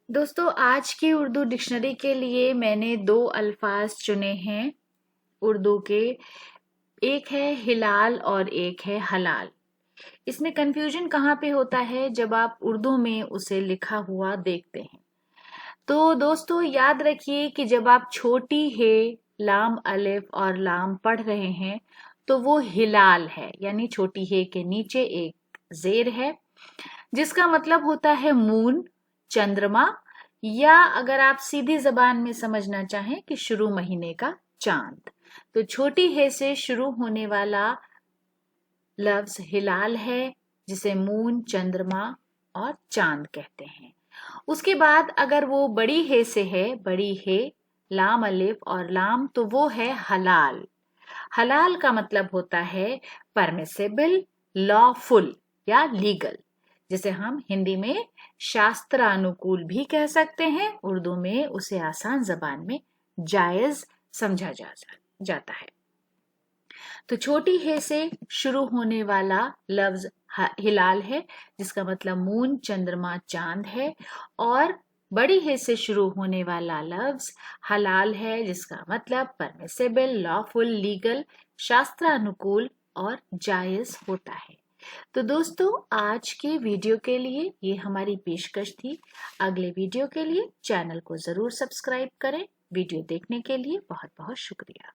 दोस्तों, आज की उर्दू डिक्शनरी के लिए मैंने दो अल्फाज चुने हैं उर्दू के। एक है हिलाल और एक है हलाल। इसमें कंफ्यूजन कहाँ पे होता है जब आप उर्दू में उसे लिखा हुआ देखते हैं। तो दोस्तों याद रखिए कि जब आप छोटी हे, लाम अलिफ और लाम पढ़ रहे हैं तो वो हिलाल है, यानी छोटी हे के नीचे एक जेर है जिसका मतलब होता है मून, चंद्रमा, या अगर आप सीधी जबान में समझना चाहें कि शुरू महीने का चांद। तो छोटी हे से शुरू होने वाला लफ्ज हिलाल है जिसे मून, चंद्रमा और चांद कहते हैं। उसके बाद अगर वो बड़ी हे से है, बड़ी हे, लाम अलिफ और लाम, तो वो है हलाल। हलाल का मतलब होता है परमिसेबल, लॉफुल या लीगल, जिसे हम हिंदी में शास्त्रानुकूल भी कह सकते हैं। उर्दू में उसे आसान जबान में जायज समझा जाता है। तो छोटी हे से शुरू होने वाला लफ्ज हिलाल है जिसका मतलब मून, चंद्रमा, चांद है, और बड़ी हे से शुरू होने वाला लफ्ज हलाल है जिसका मतलब परमिसेबल, लॉफुल, लीगल, शास्त्रानुकूल और जायज होता है। तो दोस्तों, आज के वीडियो के लिए ये हमारी पेशकश थी। अगले वीडियो के लिए चैनल को जरूर सब्सक्राइब करें। वीडियो देखने के लिए बहुत बहुत शुक्रिया।